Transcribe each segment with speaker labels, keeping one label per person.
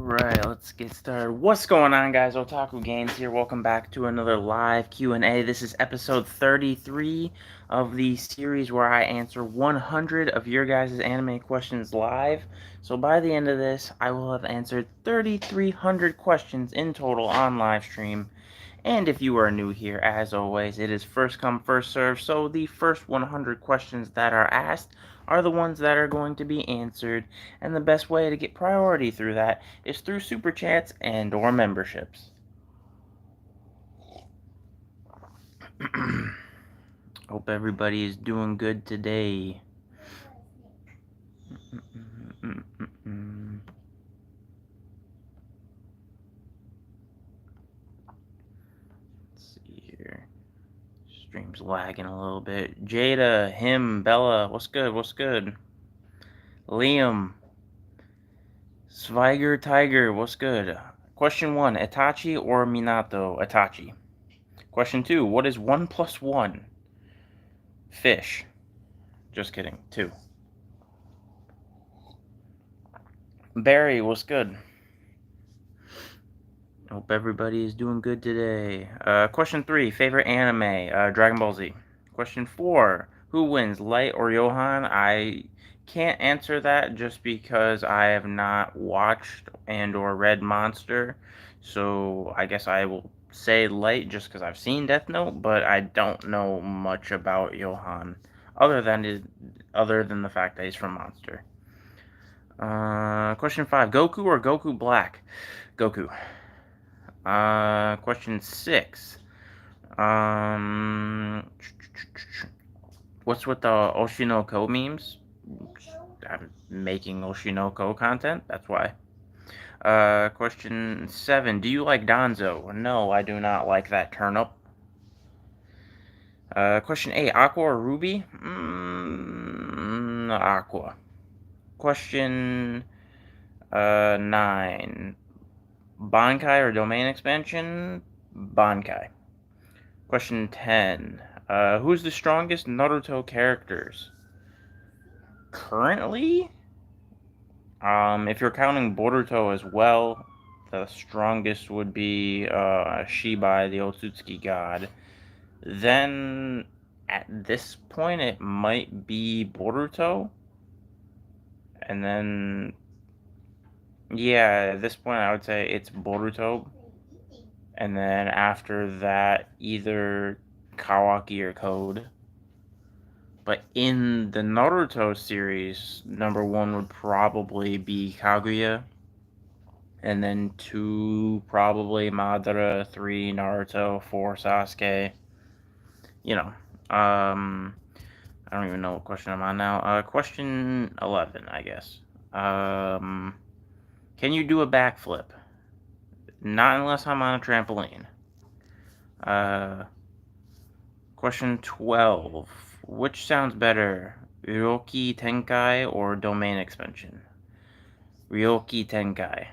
Speaker 1: Alright, let's get started. What's going on, guys? Otaku Games here. Welcome back to another live Q&A. This is episode 33 of the series where I answer 100 of your guys' anime questions live. So by the end of this, I will have answered 3,300 questions in total on live stream. And if you are new here, as always, it is first come, first serve. So the first 100 questions that are asked are the ones that are going to be answered, and the best way to get priority through that is through super chats and or memberships. Hope everybody is doing good today. Let's see here. Stream's lagging a little bit. Jada, him, Bella, what's good? What's good? Liam, Sviger Tiger, what's good? Question 1, Itachi or Minato? Itachi. Question 2, what is 1 plus 1? Fish. Just kidding, 2. Barry, what's good? Hope everybody is doing good today. Question 3, favorite anime? Dragon Ball Z. Question 4, who wins, Light or Johan? I can't answer that just because I have not watched and or read Monster. So I guess I will say Light just because I've seen Death Note, but I don't know much about Johan other than the fact that he's from Monster. Question 5, Goku or Goku Black? Goku. Question 6. What's with the Oshinoko memes? I'm making Oshinoko content, that's why. Question 7. Do you like Danzo? No, I do not like that turnip. Question 8. Aqua or Ruby? Aqua. Question 9. Bankai or Domain Expansion? Bankai. Question 10. Who's the strongest Naruto characters? Currently? If you're counting Boruto as well, the strongest would be Shibai, the Otsutsuki god. Then, at this point, it might be Boruto. And then, yeah, at this point, I would say it's Boruto. And then after that, either Kawaki or Code. But in the Naruto series, number 1 would probably be Kaguya. And then 2, probably Madara. 3, Naruto. 4, Sasuke. You know. I don't even know what question I'm on now. Question 11, I guess. Can you do a backflip? Not unless I'm on a trampoline. Question 12. Which sounds better, Ryoki Tenkai or Domain Expansion? Ryoki Tenkai.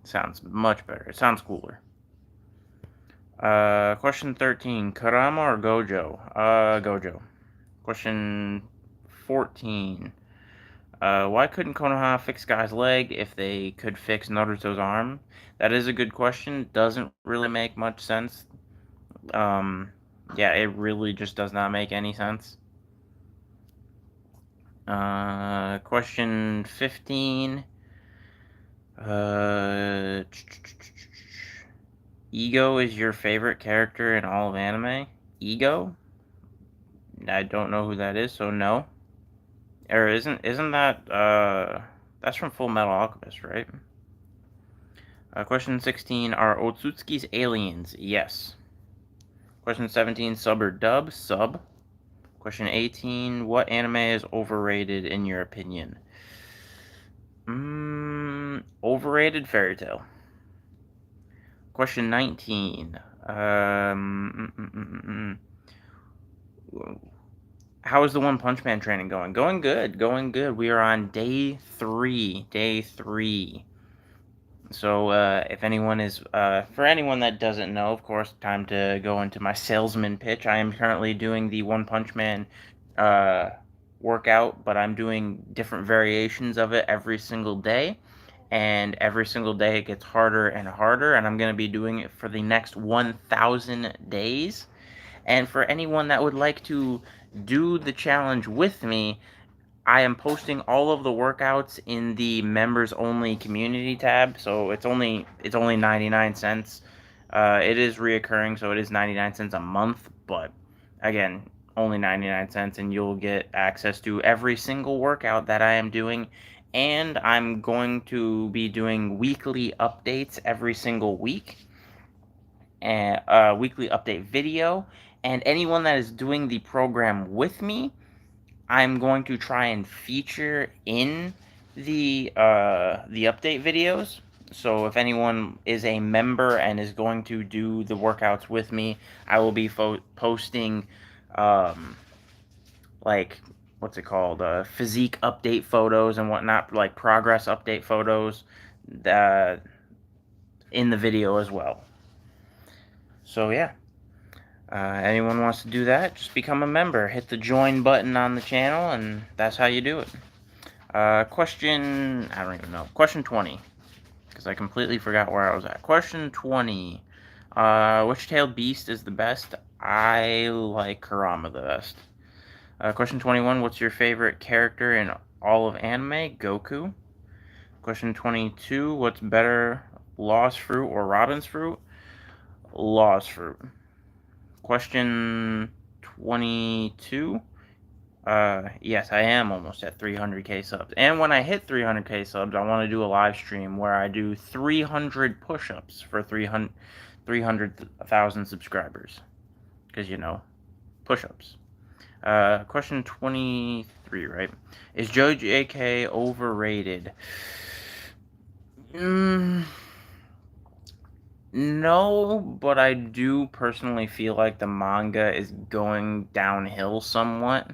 Speaker 1: Sounds much better. It sounds cooler. Question 13. Kurama or Gojo? Gojo. Question 14. Why couldn't Konoha fix Guy's leg if they could fix Naruto's arm? That is a good question. Doesn't really make much sense. Yeah, it really just does not make any sense. Question 15. Ego is your favorite character in all of anime? Ego? I don't know who that is, so no. Or isn't that, that's from Full Metal Alchemist, right? Question 16, are Otsutsuki's aliens? Yes. Question 17, sub or dub? Sub. Question 18, what anime is overrated in your opinion? Overrated, Fairy Tail. Question 19, how is the One Punch Man training going? Going good, going good. We are on day 3. So, if anyone is, for anyone that doesn't know, of course, time to go into my salesman pitch. I am currently doing the One Punch Man, workout, but I'm doing different variations of it every single day. and every single day it gets harder and harder, and I'm going to be doing it for the next 1,000 days. And for anyone that would like to do the challenge with me, I am posting all of the workouts in the members only community tab, so it's only 99 cents. It is reoccurring, so it is 99 cents a month, but again, only 99 cents, and you'll get access to every single workout that I am doing. And I'm going to be doing weekly updates every single week, and weekly update video. And anyone that is doing the program with me, I'm going to try and feature in the update videos. So if anyone is a member and is going to do the workouts with me, I will be posting like, what's it called, physique update photos and whatnot, like progress update photos that in the video as well. So yeah. Anyone wants to do that, just become a member. Hit the join button on the channel, and that's how you do it. Question, I don't even know. Question 20, because I completely forgot where I was at. Question 20. Which tailed beast is the best? I like Kurama the best. Question 21. What's your favorite character in all of anime? Goku. Question 22. What's better, Lost Fruit or Robin's Fruit? Lost Fruit. Question 22. Yes, I am almost at 300k subs. And when I hit 300k subs, I want to do a live stream where I do 300 push-ups for 300,000 subscribers. Because, you know, push-ups. Question 23, right? Is JK overrated? No, but I do personally feel like the manga is going downhill somewhat.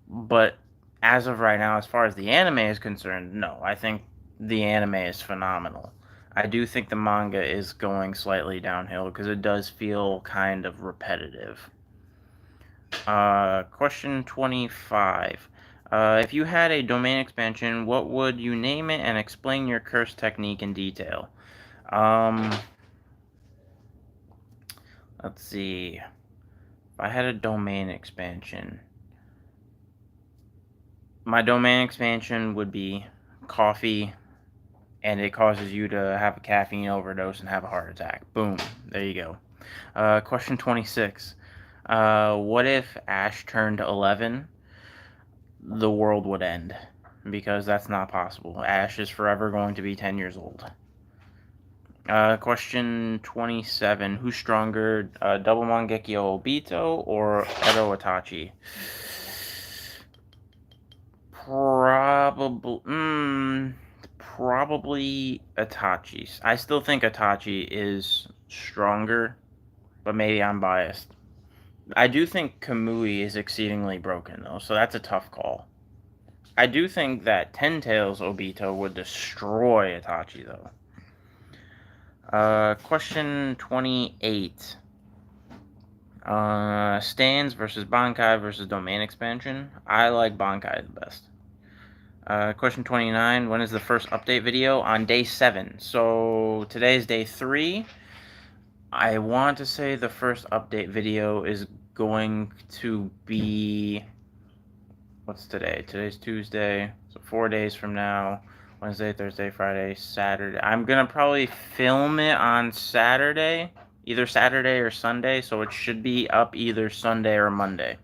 Speaker 1: But as of right now, as far as the anime is concerned, no. I think the anime is phenomenal. I do think the manga is going slightly downhill because it does feel kind of repetitive. Question 25. If you had a domain expansion, what would you name it, and explain your curse technique in detail? Let's see. If I had a domain expansion, my domain expansion would be coffee, and it causes you to have a caffeine overdose and have a heart attack. Boom. There you go. Question 26. What if Ash turned 11? The world would end, because that's not possible. Ash is forever going to be 10 years old. Question 27. Who's stronger, Double Mangekyo Obito or Edo Itachi? Probably Itachi. I still think Itachi is stronger, but maybe I'm biased. I do think Kamui is exceedingly broken, though, so that's a tough call. I do think that Ten Tails Obito would destroy Itachi, though. Question 28. Stands versus Bankai versus Domain Expansion. I like Bankai the best. Question 29. When is the first update video? On day 7. So today's day 3. I want to say the first update video is going to be... What's today? Today's Tuesday. So 4 days from now. Wednesday, Thursday, Friday, Saturday. I'm going to probably film it on Saturday. Either Saturday or Sunday. So it should be up either Sunday or Monday.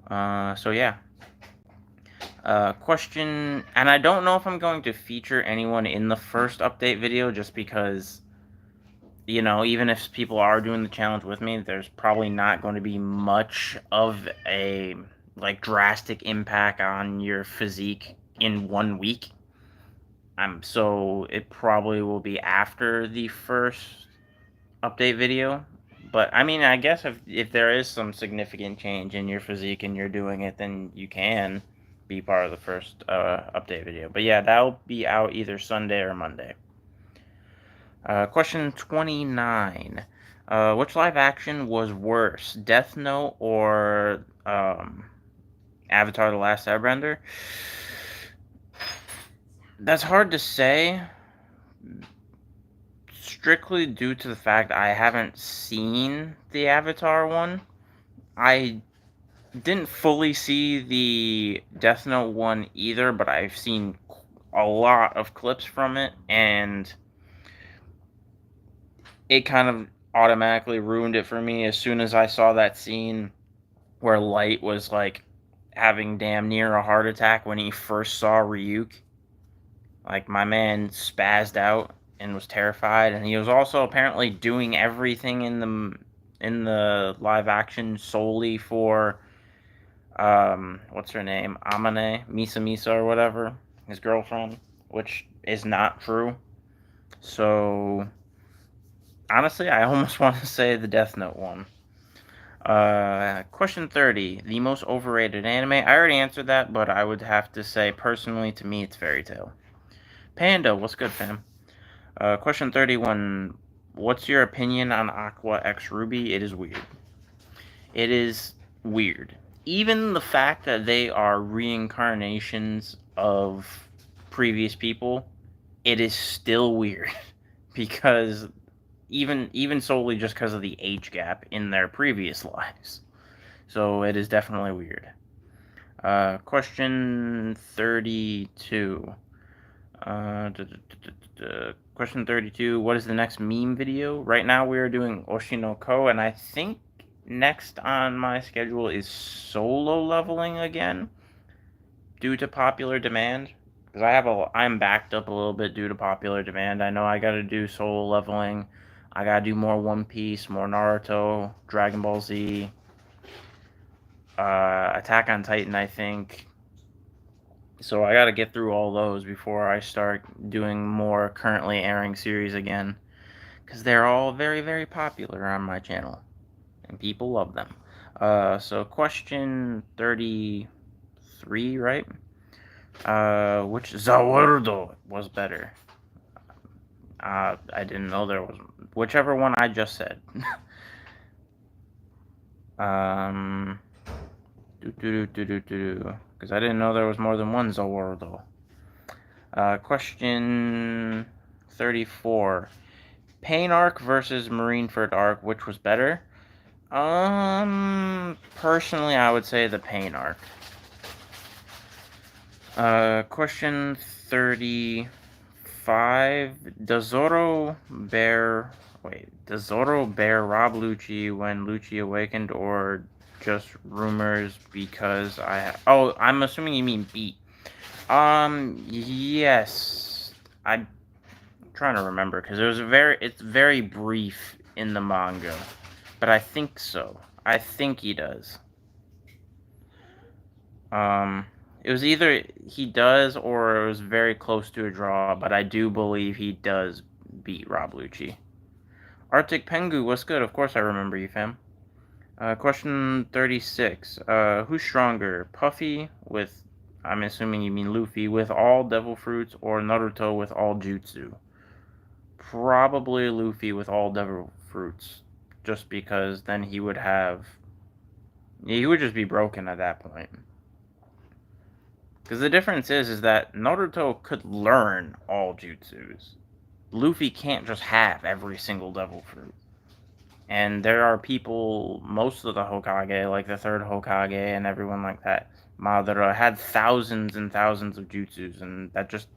Speaker 1: So yeah. Question, and I don't know if I'm going to feature anyone in the first update video, just because, you know, even if people are doing the challenge with me, there's probably not going to be much of a, like, drastic impact on your physique in 1 week. So it probably will be after the first update video. But, I mean, I guess if there is some significant change in your physique and you're doing it, then you can be part of the first update video. But yeah, that'll be out either Sunday or Monday. Question 29. Which live action was worse, Death Note or Avatar: The Last Airbender? That's hard to say, strictly due to the fact I haven't seen the Avatar one. I didn't fully see the Death Note one either, but I've seen a lot of clips from it, and it kind of automatically ruined it for me as soon as I saw that scene where Light was like having damn near a heart attack when he first saw Ryuk. Like, my man spazzed out and was terrified, and he was also apparently doing everything in the live action solely for what's her name? Amane, Misa Misa or whatever, his girlfriend, which is not true. So honestly, I almost want to say the Death Note one. Question 30. The most overrated anime. I already answered that, but I would have to say, personally, to me, it's Fairy Tail. Panda, what's good, fam? Question 31. What's your opinion on Aqua X Ruby? It is weird. It is weird. Even the fact that they are reincarnations of previous people, it is still weird. Because even solely just because of the age gap in their previous lives. So it is definitely weird. Question 32. Question 32. What is the next meme video? Right now we are doing Oshinoko, and I think next on my schedule is solo leveling again due to popular demand. Because I'm backed up a little bit due to popular demand. I know I gotta do solo leveling. I gotta do more One Piece, more Naruto, Dragon Ball Z, Attack on Titan, I think. So I gotta get through all those before I start doing more currently airing series again. Because they're all very, very popular on my channel. And people love them. So question 33, right? Which Zawardo was better? I didn't know there was... Whichever one I just said. Because I didn't know there was more than one Zawardo. Question 34. Pain Arc versus Marineford Arc, which was better? Personally, I would say the Pain Arc. Question 35. Does Zoro bear Rob Lucci when Lucci awakened, or just rumors because I'm assuming you mean beat. Yes. I'm trying to remember because it's very brief in the manga. But I think so. I think he does. It was either he does or it was very close to a draw, but I do believe he does beat Rob Lucci. Arctic Pengu, what's good? Of course I remember you, fam. Question 36. Who's stronger? Puffy with, I'm assuming you mean Luffy, with all devil fruits, or Naruto with all jutsu? Probably Luffy with all devil fruits. Just because then he would just be broken at that point. Because the difference is that Naruto could learn all jutsus. Luffy can't just have every single devil fruit. And there are people, most of the Hokage, like the third Hokage and everyone like that, Madara, had thousands and thousands of jutsus, and that just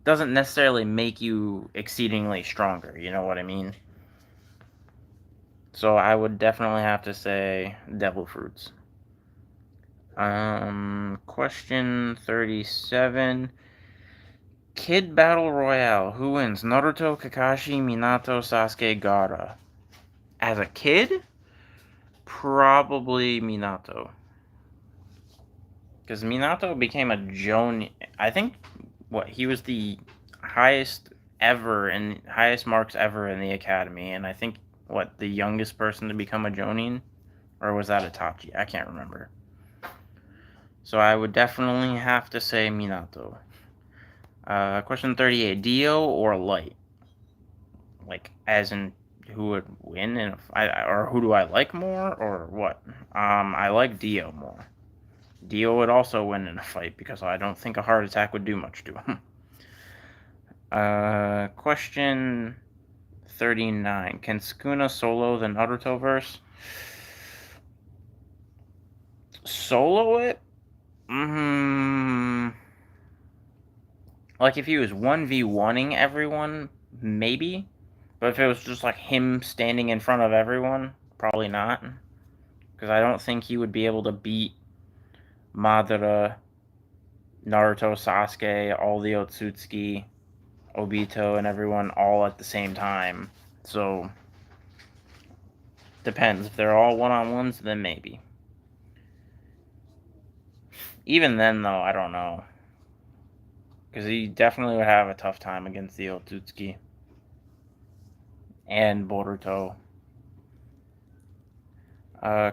Speaker 1: doesn't necessarily make you exceedingly stronger, you know what I mean? So I would definitely have to say devil fruits. Question 37. Kid Battle Royale. Who wins? Naruto, Kakashi, Minato, Sasuke, Gaara. As a kid? Probably Minato. Because Minato became a Jonin. I think, he was the highest marks ever in the academy. And I think, the youngest person to become a Jonin? Or was that Itachi? I can't remember. So I would definitely have to say Minato. Question 38. Dio or Light? Like, as in, who would win in a fight? Or who do I like more? Or what? I like Dio more. Dio would also win in a fight because I don't think a heart attack would do much to him. Question 39. Can Sukuna solo the Naruto verse? Solo it? Mm, like if he was 1v1ing everyone, maybe. But if it was just like him standing in front of everyone, probably not. Because I don't think he would be able to beat Madara, Naruto, Sasuke, all the Otsutsuki, Obito, and everyone all at the same time. So, depends. If they're all one-on-ones, then maybe. Even then, though, I don't know. Because he definitely would have a tough time against the Otsutsuki. And Boruto.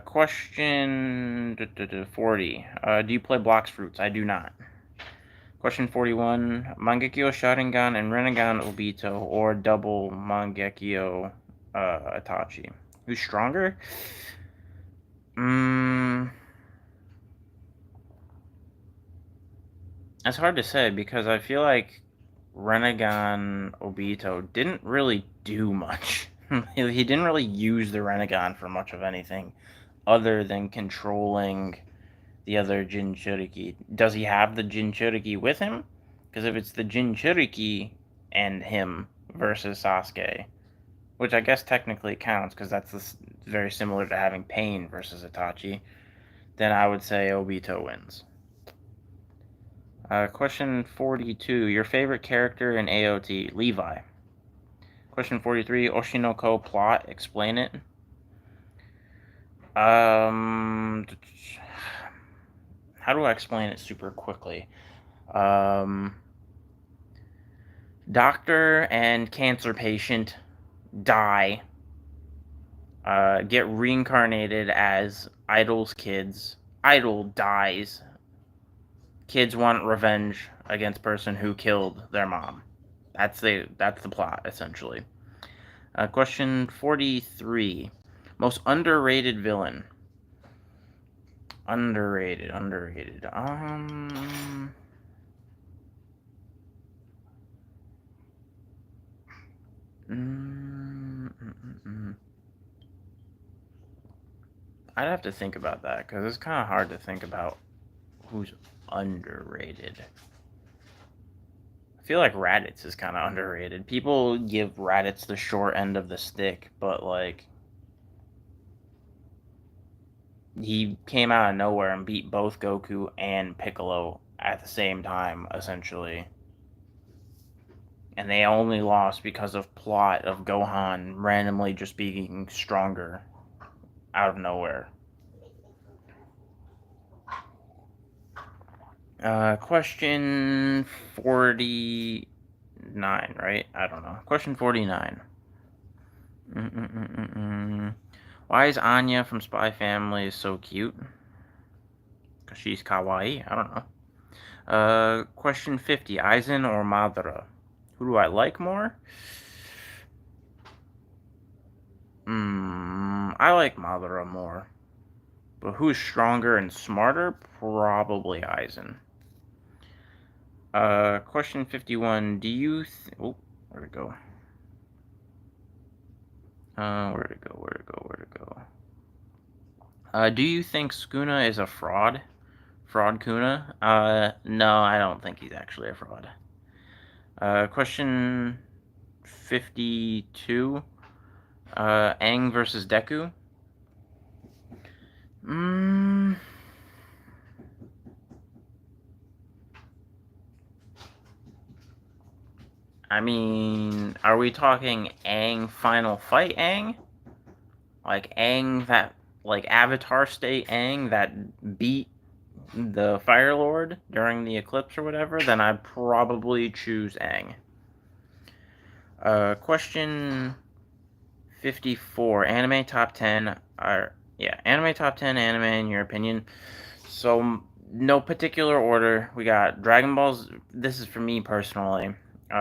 Speaker 1: Question 40. Do you play Blocks Fruits? I do not. Question 41. Mangekyo Sharingan and Rinnegan Obito or double Mangekyo Itachi? Who's stronger? It's hard to say because I feel like Rinnegan Obito didn't really do much. He didn't really use the Rinnegan for much of anything other than controlling the other Jinchuriki. Does he have the Jinchuriki with him? Because if it's the Jinchuriki and him versus Sasuke, which I guess technically counts because that's very similar to having Pain versus Itachi, then I would say Obito wins. Question 42. Your favorite character in AOT? Levi. Question 43. Oshinoko plot. Explain it. How do I explain it super quickly? Doctor and cancer patient die, get reincarnated as Idol's kids. Idol dies. Kids want revenge against person who killed their mom. That's the plot, essentially. Question 43. Most underrated villain. Underrated. I'd have to think about that, because it's kind of hard to think about who's underrated. I feel like Raditz is kind of underrated. People give Raditz the short end of the stick, but, like, he came out of nowhere and beat both Goku and Piccolo at the same time, essentially. And they only lost because of plot of Gohan randomly just being stronger out of nowhere. Question 49, right? I don't know. Question 49. Why is Anya from Spy Family so cute? Because she's kawaii? I don't know. Question 50. Aizen or Madara? Who do I like more? I like Madara more. But who's stronger and smarter? Probably Aizen. Question 51. Do you... where'd it go? Where'd it go? Do you think Sukuna is a fraud? Fraud Kuna? No, I don't think he's actually a fraud. Question 52. Aang versus Deku? I mean, are we talking Aang Final Fight Aang? Like Aang that, like Avatar State Aang that beat the Fire Lord during the eclipse or whatever? Then I'd probably choose Aang. Question 54. Anime top 10 are... Yeah, anime top 10 anime in your opinion. So, no particular order. We got Dragon Ball Z. This is for me personally.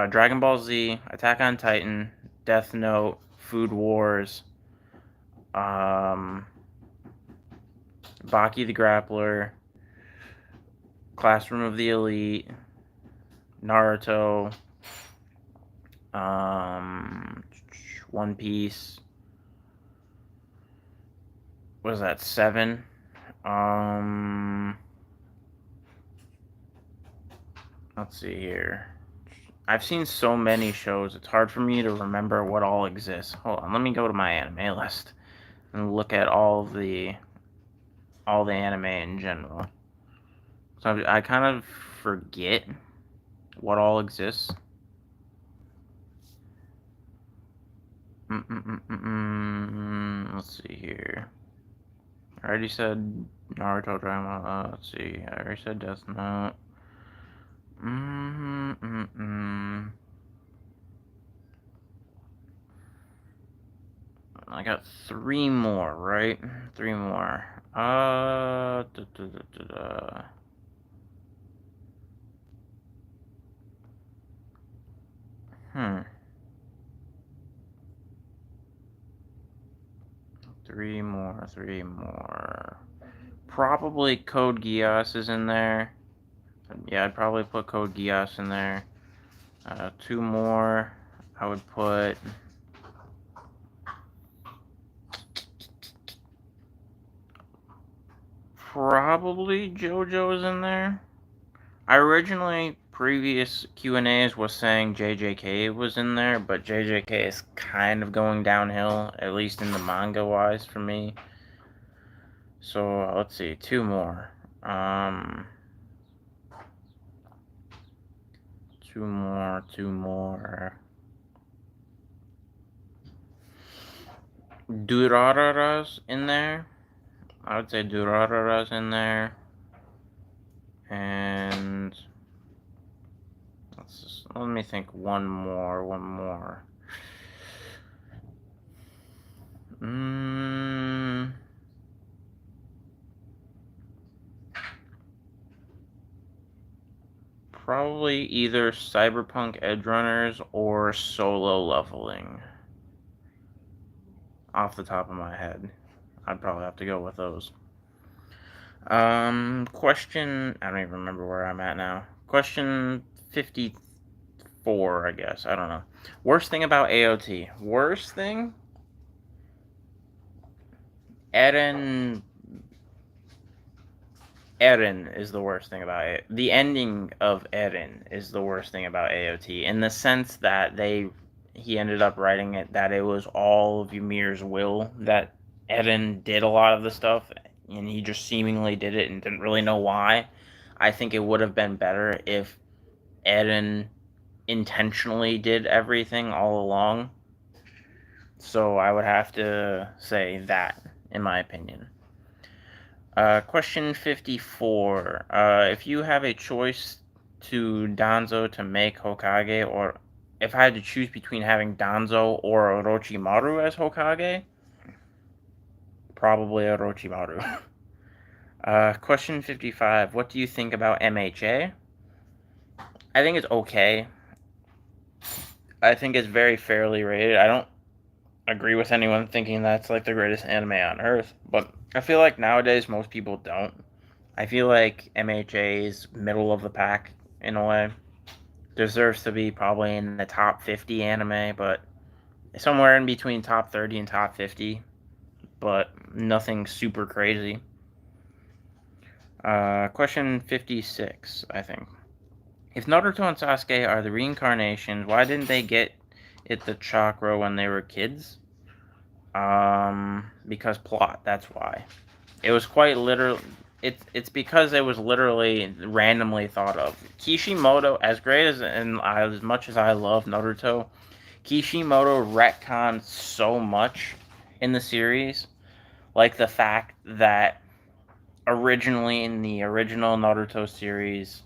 Speaker 1: Dragon Ball Z, Attack on Titan, Death Note, Food Wars, Baki the Grappler, Classroom of the Elite, Naruto, One Piece. What is that? 7. Let's see here. I've seen so many shows, it's hard for me to remember what all exists. Hold on, let me go to my anime list and look at all the anime in general. So I kind of forget what all exists. Let's see here. I already said Naruto drama. Let's see. I already said Death Note. I got 3 more, right? 3 more. Da, da, da, da, da. Three more. Probably Code Geass is in there. Yeah, I'd probably put Code Geass in there. 2 more. I would put... Probably JoJo's in there. I originally, previous Q&As was saying JJK was in there, but JJK is kind of going downhill, at least in the manga-wise for me. So, let's see, 2 more. 2 more. Durarara's in there. I would say Durarara's in there. And let me think one more. Probably either Cyberpunk Edgerunners or Solo Leveling. Off the top of my head, I'd probably have to go with those. Question, I don't even remember where I'm at now. Question 54, I guess. I don't know. Worst thing about AOT. Worst thing? Eren is the worst thing about it. The ending of Eren is the worst thing about AOT, in the sense that he ended up writing it that it was all of Ymir's will, that Eren did a lot of the stuff, and he just seemingly did it and didn't really know why. I think it would have been better if Eren intentionally did everything all along. So I would have to say that, in my opinion. Question 54. If you have a choice to Danzo to make Hokage, or if I had to choose between having Danzo or Orochimaru as Hokage, probably Orochimaru. Question 55. What do you think about MHA? I think it's okay. I think it's very fairly rated. I don't agree with anyone thinking that's like the greatest anime on earth, but I feel like nowadays most people don't. I feel like MHA is middle of the pack in a way. Deserves to be probably in the top 50 anime, but somewhere in between top 30 and top 50, but nothing super crazy. Question 56, I think. If Naruto and Sasuke are the reincarnations, why didn't they get the chakra when they were kids? Because plot, that's why. It was quite literal. It's because it was literally randomly thought of. Kishimoto, as great as much as I love Naruto, Kishimoto retconned so much in the series, like the fact that originally in the original Naruto series,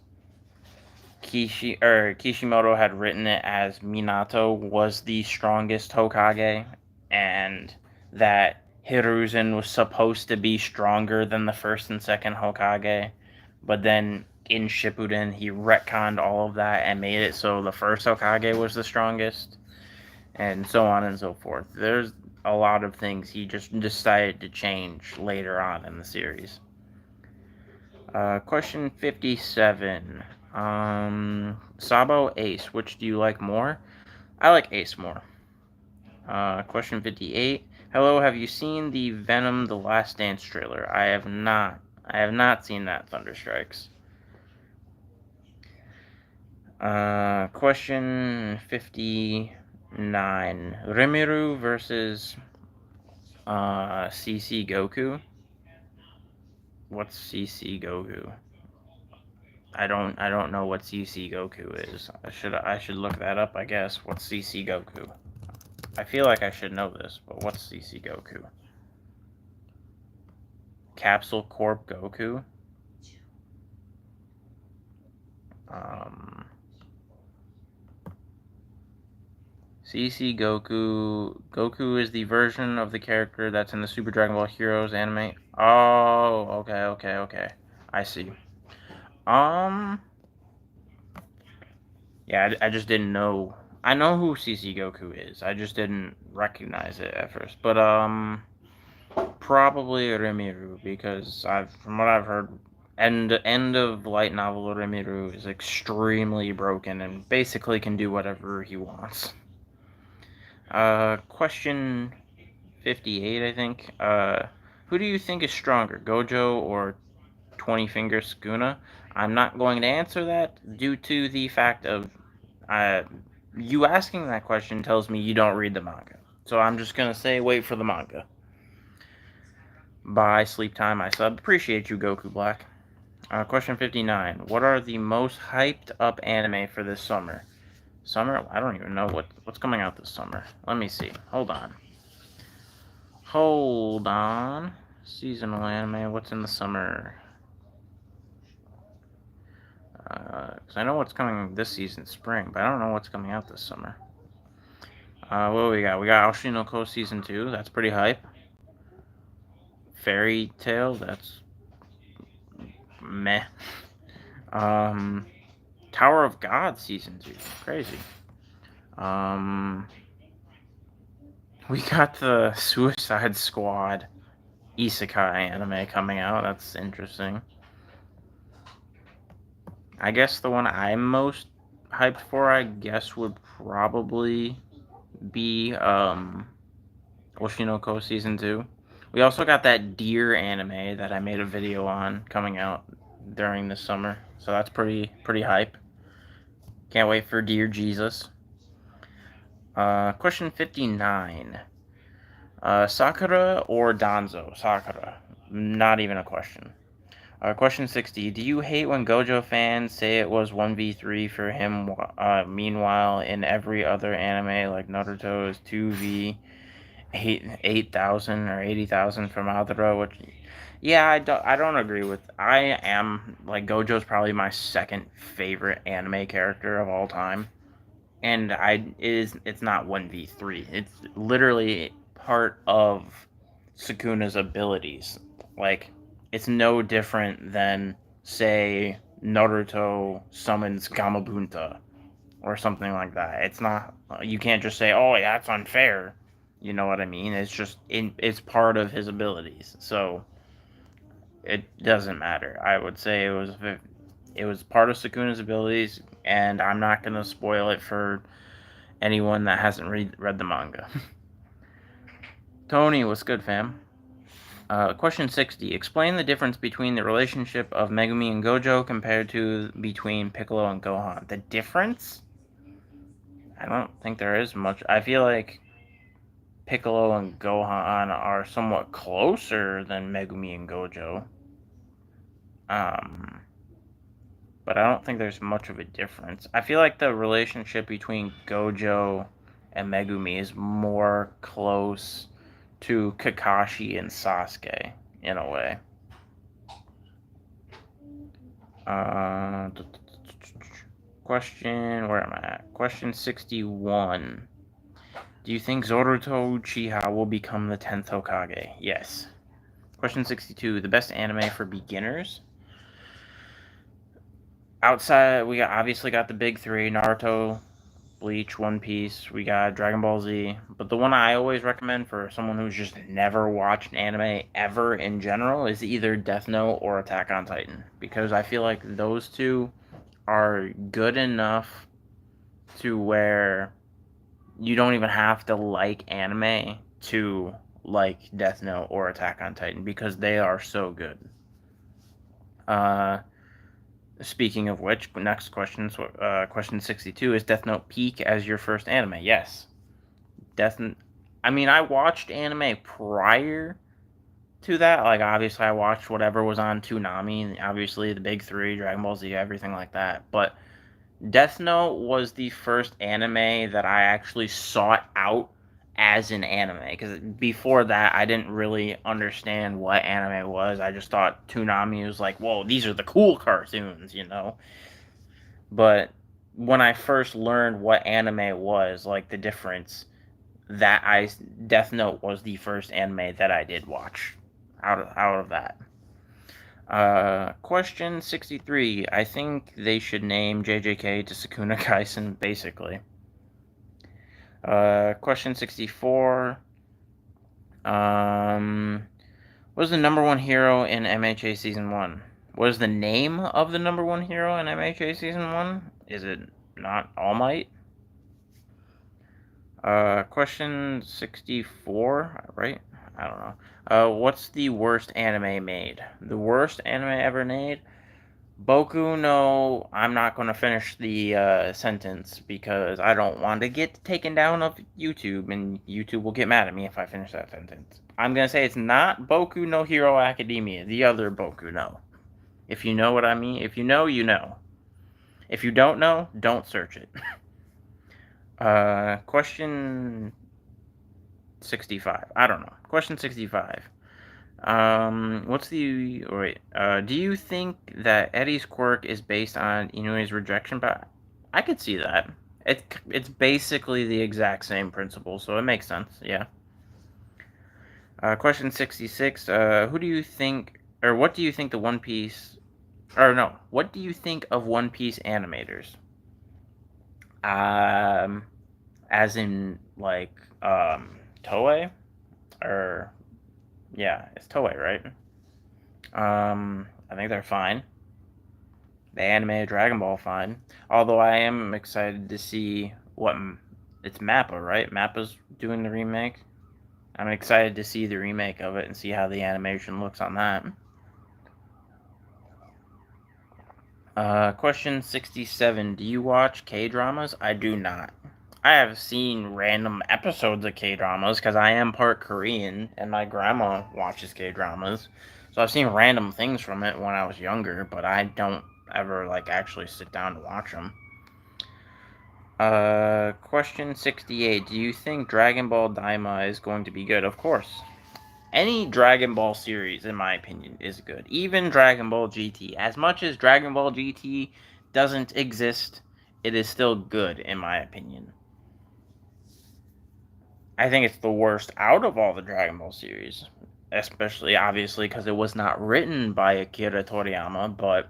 Speaker 1: Kishimoto had written it as Minato was the strongest Hokage, and that Hiruzen was supposed to be stronger than the first and second Hokage, but then in Shippuden he retconned all of that and made it so the first Hokage was the strongest, and so on and so forth. There's a lot of things he just decided to change later on in the series. Question 57. Sabo Ace, which do you like more? I like Ace more. Question 58. Hello, have you seen the Venom The Last Dance trailer? I have not. I have not seen that, Thunderstrikes. Question 59. Rimuru versus CC Goku. What's CC Goku? I don't know what CC Goku is. I should look that up, I guess. What's CC Goku? I feel like I should know this, but what's CC Goku? Capsule Corp Goku? Um, CC Goku. Goku is the version of the character that's in the Super Dragon Ball Heroes anime. Oh, okay. I see. Yeah, I just didn't know. I know who CC Goku is. I just didn't recognize it at first. But probably Rimuru because from what I've heard, end of light novel Rimuru is extremely broken and basically can do whatever he wants. Question 58, I think. Who do you think is stronger, Gojo or 20 Finger Sukuna? I'm not going to answer that due to the fact of you asking that question tells me you don't read the manga. So I'm just going to say wait for the manga. Bye, sleep time, I sub. Appreciate you, Goku Black. Question 59. What are the most hyped up anime for this summer? Summer? I don't even know what's coming out this summer. Let me see. Hold on. Seasonal anime. What's in the summer? Because I know what's coming this season, spring, but I don't know what's coming out this summer. What do we got? We got Oshinoko Season 2. That's pretty hype. Fairy Tail. That's meh. Tower of God Season 2. Crazy. We got the Suicide Squad Isekai anime coming out. That's interesting. I guess the one I'm most hyped for, I guess, would probably be Oshinoko Season 2. We also got that Deer anime that I made a video on coming out during this summer. So that's pretty hype. Can't wait for Dear Jesus. Question 59. Sakura or Danzo? Sakura. Not even a question. Question 60. Do you hate when Gojo fans say it was 1v3 for him, meanwhile in every other anime like Naruto is 2v 8,000 or 80,000 for Madara, which, yeah, I don't agree with. I am, like, Gojo's probably my second favorite anime character of all time. And it's not 1v3. It's literally part of Sukuna's abilities. Like, it's no different than, say, Naruto summons Gamabunta or something like that. It's not, you can't just say, oh, yeah, that's unfair. You know what I mean? It's just, it's part of his abilities. So, it doesn't matter. I would say it was part of Sukuna's abilities, and I'm not going to spoil it for anyone that hasn't read the manga. Tony, what's good, fam? Question 60. Explain the difference between the relationship of Megumi and Gojo compared to between Piccolo and Gohan. The difference? I don't think there is much. I feel like Piccolo and Gohan are somewhat closer than Megumi and Gojo. But I don't think there's much of a difference. I feel like the relationship between Gojo and Megumi is more close to Kakashi and Sasuke, in a way. Where am I at? Question 61. Do you think Zoruto Uchiha will become the 10th Hokage? Yes. Question 62. The best anime for beginners? Outside, we obviously got the big three, Naruto, Bleach, One Piece, we got Dragon Ball Z, but the one I always recommend for someone who's just never watched anime ever in general is either Death Note or Attack on Titan, because I feel like those two are good enough to where you don't even have to like anime to like Death Note or Attack on Titan because they are so good. Uh, Speaking of which, next question, question 62, is Death Note peak as your first anime? Yes. I mean, I watched anime prior to that. Like, obviously, I watched whatever was on Toonami, obviously, the big three, Dragon Ball Z, everything like that. But Death Note was the first anime that I actually sought out as an anime. Because before that, I didn't really understand what anime was. I just thought Toonami was like, whoa, these are the cool cartoons, you know? But when I first learned what anime was, like the difference, Death Note was the first anime that I did watch out of that. Question 63. I think they should name JJK to Sakuna Kaisen, basically. Question 64. What is the number one hero in MHA Season 1? What is the name of the number one hero in MHA Season 1? Is it not All Might? Question 64, right? I don't know. What's the worst anime made? The worst anime ever made? Boku no... I'm not going to finish the sentence because I don't want to get taken down of YouTube, and YouTube will get mad at me if I finish that sentence. I'm going to say it's not Boku no Hero Academia, the other Boku no. If you know what I mean. If you know, you know. If you don't know, don't search it. Question 65. I don't know. Question 65. What's the... Wait. Do you think that Eddie's quirk is based on Inoue's rejection? But I could see that. It's basically the exact same principle, so it makes sense, yeah. Question 66. Who do you think... Or what do you think the One Piece... Or no. What do you think of One Piece animators? As in, like, Toei? Or... Yeah, it's Toei, right? I think they're fine. They animated Dragon Ball fine. Although I am excited to see what... It's Mappa, right? Mappa's doing the remake. I'm excited to see the remake of it and see how the animation looks on that. Question 67. Do you watch K-dramas? I do not. I have seen random episodes of K-dramas because I am part Korean and my grandma watches K-dramas. So I've seen random things from it when I was younger, but I don't ever like actually sit down to watch them. Question 68. Do you think Dragon Ball Daima is going to be good? Of course. Any Dragon Ball series, in my opinion, is good. Even Dragon Ball GT. As much as Dragon Ball GT doesn't exist, it is still good, in my opinion. I think it's the worst out of all the Dragon Ball series. Especially, obviously, because it was not written by Akira Toriyama. But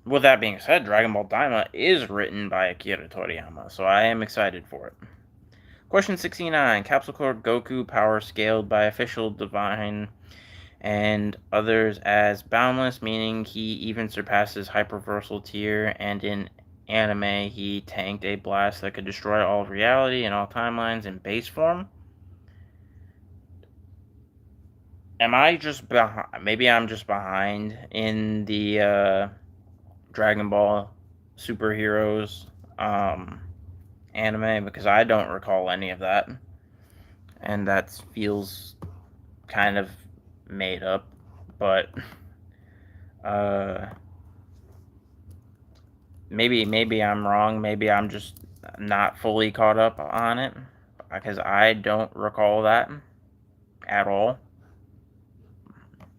Speaker 1: with that being said, Dragon Ball Daima is written by Akira Toriyama. So I am excited for it. Question 69. Capsule Corp Goku power scaled by official divine and others as boundless, meaning he even surpasses Hyperversal tier, and in anime he tanked a blast that could destroy all of reality and all timelines in base form. Am I just behind? Maybe I'm just behind in the Dragon Ball superheroes anime because I don't recall any of that, and that feels kind of made up, but maybe I'm wrong. Maybe I'm just not fully caught up on it because I don't recall that at all.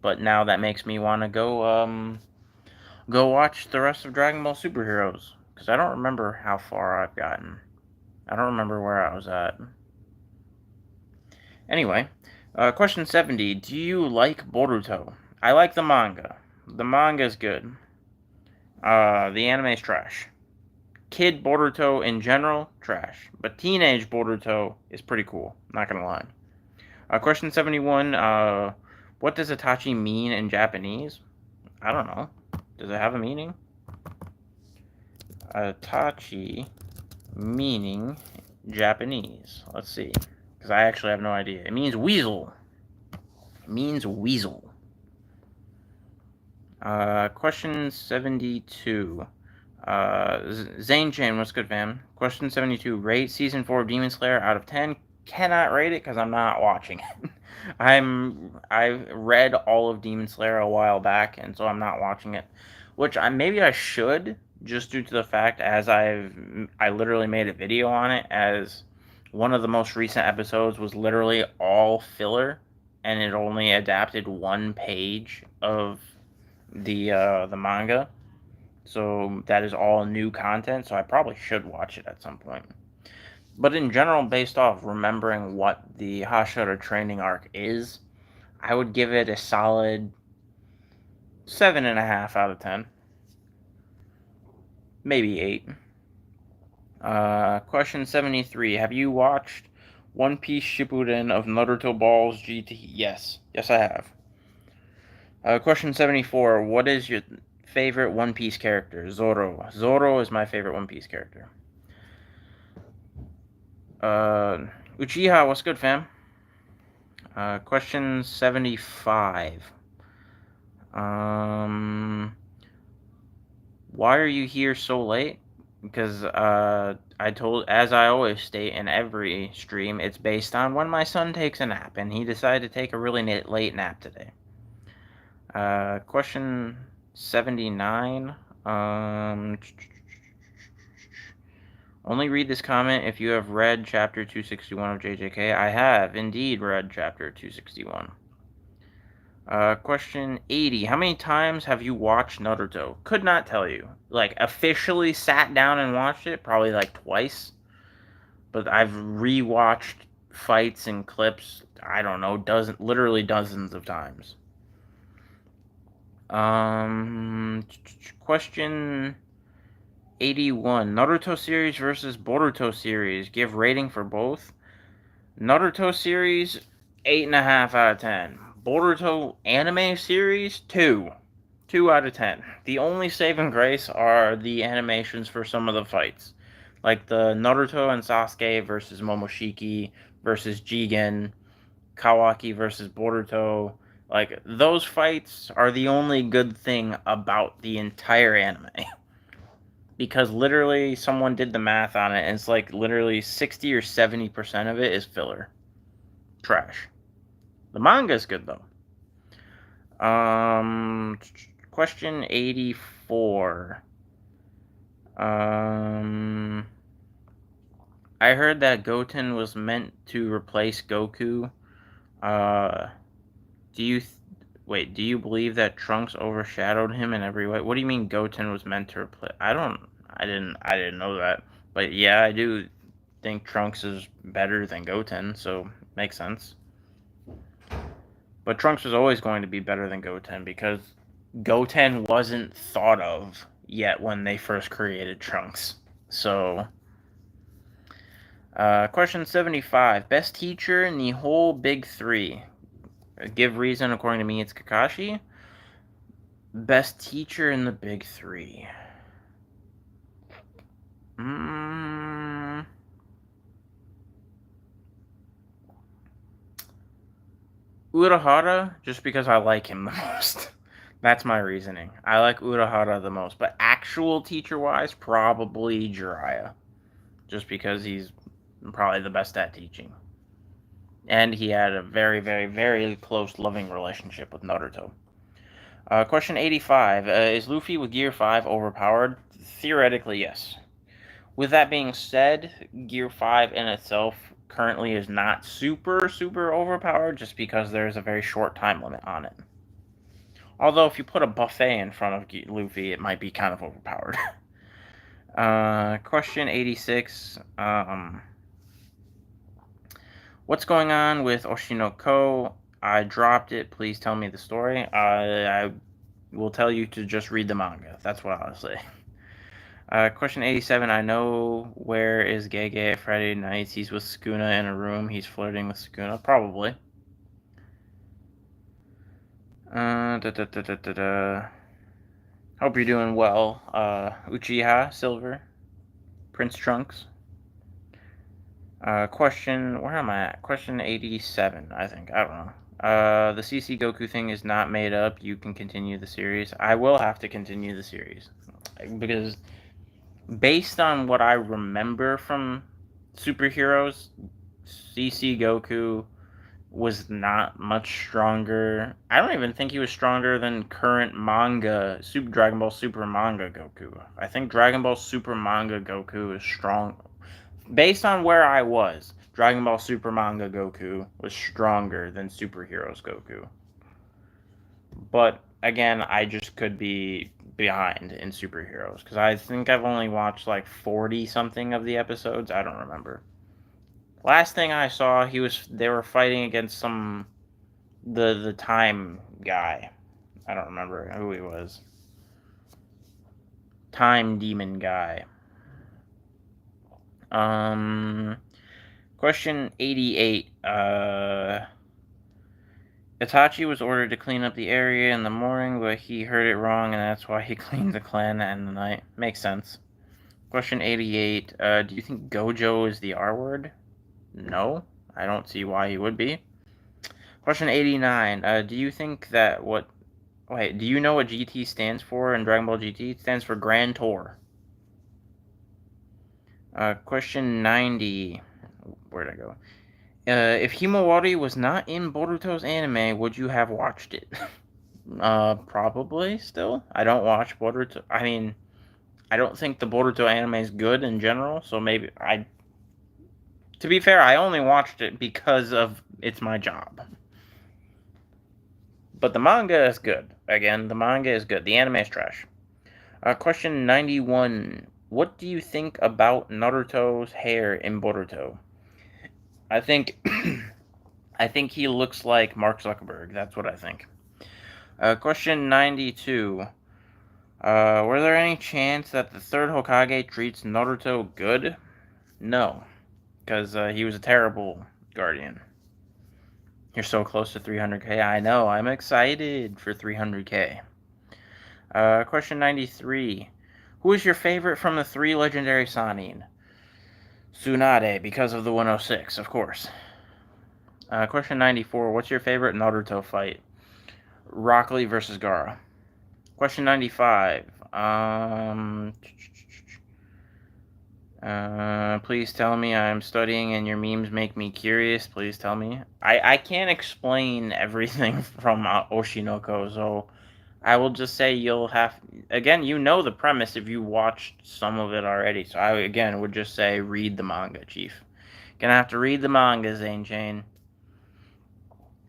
Speaker 1: But now that makes me want to go watch the rest of Dragon Ball Superheroes because I don't remember how far I've gotten. I don't remember where I was at. Anyway, question 70. Do you like Boruto? I like the manga. The manga is good. The anime is trash. Kid Boruto in general, trash. But teenage Boruto is pretty cool. Not gonna lie. Question 71. What does Itachi mean in Japanese? I don't know. Does it have a meaning? Itachi meaning Japanese? Let's see. Because I actually have no idea. It means weasel. It means weasel. Question 72. Zane Chan, what's good, fam? Question 72. Rate Season 4 of Demon Slayer out of 10. Cannot rate it because I'm not watching it. I read all of Demon Slayer a while back, and so I'm not watching it. Which maybe I should, just due to the fact as I literally made a video on it, as one of the most recent episodes was literally all filler, and it only adapted one page of the manga. So that is all new content, so I probably should watch it at some point. But in general, based off remembering what the Hashira training arc is, I would give it a solid 7.5 out of 10. Maybe 8. Question 73. Have you watched One Piece Shippuden of Naruto Balls GT? Yes. Yes, I have. Question 74. What is your favorite One Piece character? Zoro. Zoro is my favorite One Piece character. Uchiha, what's good, fam? Question 75. Why are you here so late? Because, as I always state in every stream, it's based on when my son takes a nap, and he decided to take a really late nap today. Question 79. Only read this comment if you have read chapter 261 of JJK. I have indeed read chapter 261. Question 80. How many times have you watched Naruto? Could not tell you. Like, officially sat down and watched it, probably like twice. But I've rewatched fights and clips, I don't know, literally dozens of times. Question 81. Naruto series versus Boruto series. Give rating for both. Naruto series, 8.5 out of 10. Boruto anime series, 2. 2 out of 10. The only saving grace are the animations for some of the fights. Like the Naruto and Sasuke versus Momoshiki versus Jigen, Kawaki versus Boruto. Like, those fights are the only good thing about the entire anime. Because literally someone did the math on it, and it's like literally 60 or 70% of it is filler. Trash. The manga is good, though. Question 84. I heard that Goten was meant to replace Goku. Do you believe that Trunks overshadowed him in every way? What do you mean Goten was meant to replace? I didn't know that. But yeah, I do think Trunks is better than Goten, so makes sense. But Trunks was always going to be better than Goten because Goten wasn't thought of yet when they first created Trunks. So, question 75. Best teacher in the whole Big Three. Give reason, according to me, it's Kakashi. Best teacher in the Big Three. Urahara, just because I like him the most. That's my reasoning. I like Urahara the most. But actual teacher-wise, probably Jiraiya. Just because he's probably the best at teaching. And he had a very, very, very close, loving relationship with Naruto. Question 85. Is Luffy with Gear 5 overpowered? Theoretically, yes. With that being said, Gear 5 in itself currently is not super, super overpowered just because there's a very short time limit on it. Although, if you put a buffet in front of Luffy, it might be kind of overpowered. Question 86. What's going on with Oshinoko? I dropped it. Please tell me the story. I will tell you to just read the manga. That's what I'll say. Question 87. I know where is Gege at Friday nights. He's with Sukuna in a room. He's flirting with Sukuna. Probably. Hope you're doing well. Uchiha, Silver, Prince Trunks. Question, where am I at? Question 87, I think. I don't know. The CC Goku thing is not made up. You can continue the series. I will have to continue the series. Because based on what I remember from superheroes, CC Goku was not much stronger. I don't even think he was stronger than current manga, Super Dragon Ball Super manga Goku. I think Dragon Ball Super manga Goku is strong. Based on where I was, Dragon Ball Super manga Goku was stronger than Superheroes Goku. But again, I just could be behind in superheroes because I think I've only watched like 40 something of the episodes. I don't remember. Last thing I saw, they were fighting against the time guy. I don't remember who he was. Time demon guy. Question 88. Itachi was ordered to clean up the area in the morning, but he heard it wrong, and that's why he cleaned the clan in the night. Makes sense. Question 88. Do you think Gojo is the R word? No. I don't see why he would be. Question 89. Do you think that what... Wait, do you know what GT stands for in Dragon Ball GT? It stands for Grand Tour. Question 90. Where'd I go? If Himawari was not in Boruto's anime, would you have watched it? Probably still. I don't watch Boruto. I mean, I don't think the Boruto anime is good in general, so maybe I... To be fair, I only watched it because of it's my job. But the manga is good. Again, the manga is good. The anime is trash. Question 91. What do you think about Naruto's hair in Boruto? I think I think he looks like Mark Zuckerberg. That's what I think. Question 92. Were there any chance that the third Hokage treats Naruto good? No, because he was a terrible guardian. You're so close to 300k. I know. I'm excited for 300k. Question 93. Who is your favorite from the 3 legendary Sannin? Tsunade, because of the 106, of course. Question 94. What's your favorite Naruto fight? Rock Lee versus Gaara. Question 95. Please tell me I'm studying and your memes make me curious. Please tell me. I can't explain everything from Oshinoko, so I will just say you'll have... Again, you know the premise if you watched some of it already, so I, again, would just say read the manga, Chief. Gonna have to read the manga, Zane Chain.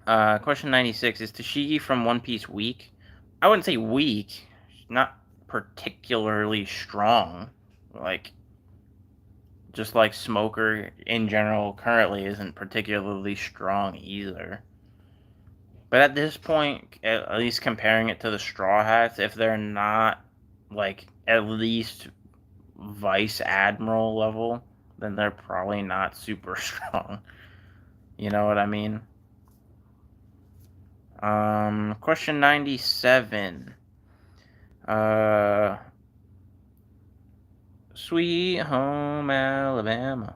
Speaker 1: Question 96. Is Tashigi from One Piece weak? I wouldn't say weak. Not particularly strong. Like, just like Smoker in general currently isn't particularly strong either. But at this point, at least comparing it to the Straw Hats, if they're not, like, at least Vice Admiral level, then they're probably not super strong. You know what I mean? Question 97. Sweet Home Alabama.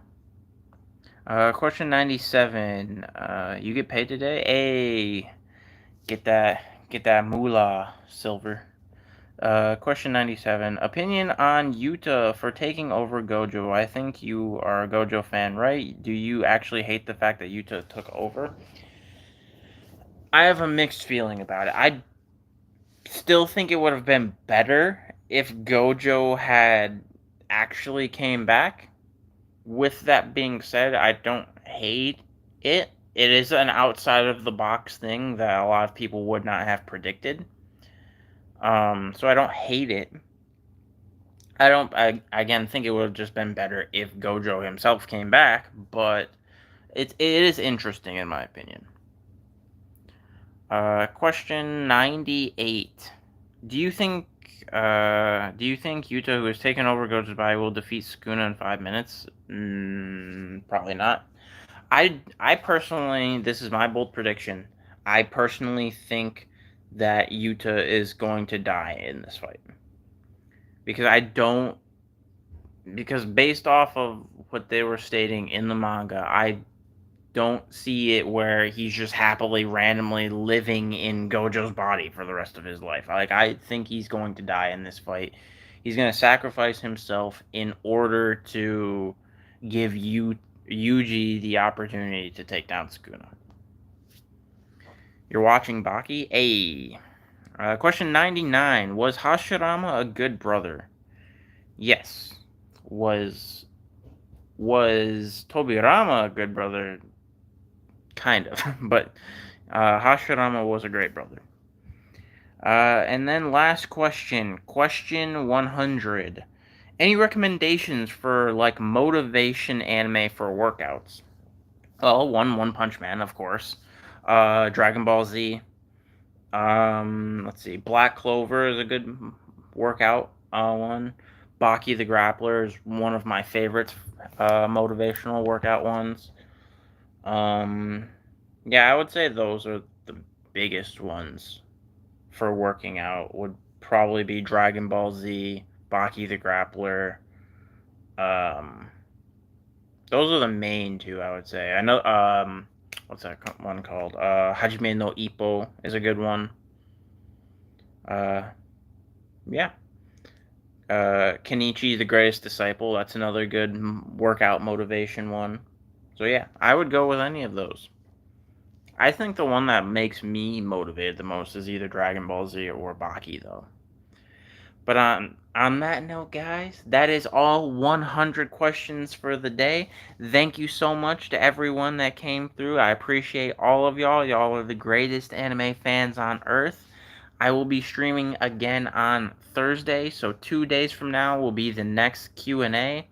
Speaker 1: Question 97. You get paid today? Hey, get that moolah, Silver. Question 97. Opinion on Yuta for taking over Gojo. I think you are a Gojo fan, right? Do you actually hate the fact that Yuta took over? I have a mixed feeling about it. I still think it would have been better if Gojo had actually came back. With that being said, I don't hate it. It is an outside of the box thing that a lot of people would not have predicted. So I don't hate it. I again think it would have just been better if Gojo himself came back, but it is interesting in my opinion. Question 98. Do you think Yuta, who has taken over Gojo's body, will defeat Sukuna in 5 minutes? Probably not. I personally, this is my bold prediction. I personally think that Yuta is going to die in this fight. Because I don't because based off of what they were stating in the manga, I don't see it where he's just happily randomly living in Gojo's body for the rest of his life. Like, I think he's going to die in this fight. He's going to sacrifice himself in order to give Yuji the opportunity to take down Sukuna. You're watching Baki? Hey. Question 99. Was Hashirama a good brother? Yes. Was Tobirama a good brother? Kind of. But Hashirama was a great brother. And then last question. Question 100. Any recommendations for, like, motivation anime for workouts? Well, One Punch Man, of course. Dragon Ball Z. Let's see. Black Clover is a good workout one. Baki the Grappler is one of my favorites, motivational workout ones. Yeah, I would say those are the biggest ones for working out. Would probably be Dragon Ball Z, Baki the Grappler. Um, those are the main two, I would say. I know. What's that one called? Hajime no Ippo is a good one. Yeah. Kenichi the Greatest Disciple. That's another good workout motivation one. So yeah, I would go with any of those. I think the one that makes me motivated the most is either Dragon Ball Z or Baki, though. But on that note, guys, that is all 100 questions for the day. Thank you so much to everyone that came through. I appreciate all of y'all. Y'all are the greatest anime fans on earth. I will be streaming again on Thursday, so 2 days from now will be the next Q&A.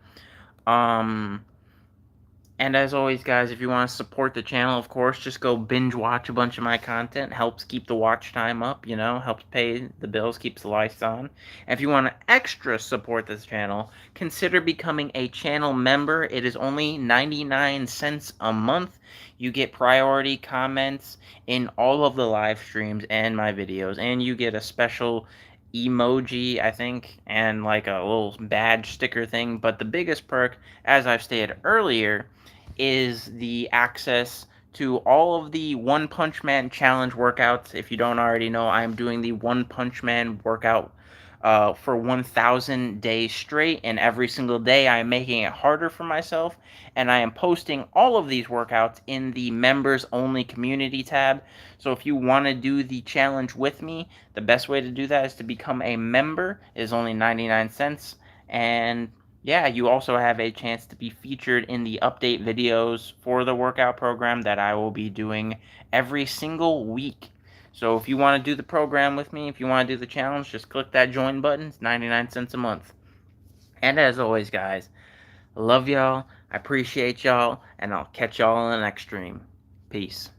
Speaker 1: And as always, guys, if you want to support the channel, of course, just go binge watch a bunch of my content. Helps keep the watch time up, helps pay the bills, keeps the lights on. And if you want to extra support this channel, consider becoming a channel member. It is only 99 cents a month. You get priority comments in all of the live streams and my videos, and you get a special emoji, I think, and like a little badge sticker thing. But the biggest perk, as I've stated earlier, is the access to all of the One Punch Man challenge workouts. If you don't already know, I'm doing the One Punch Man workout for 1,000 days straight, and every single day I am making it harder for myself, and I am posting all of these workouts in the members only community tab. So if you want to do the challenge with me, the best way to do that is to become a member. It is only 99 cents, and yeah, you also have a chance to be featured in the update videos for the workout program that I will be doing every single week. So if you want to do the program with me, if you want to do the challenge, just click that join button. It's 99 cents a month. And as always, guys, I love y'all, I appreciate y'all, and I'll catch y'all in the next stream. Peace.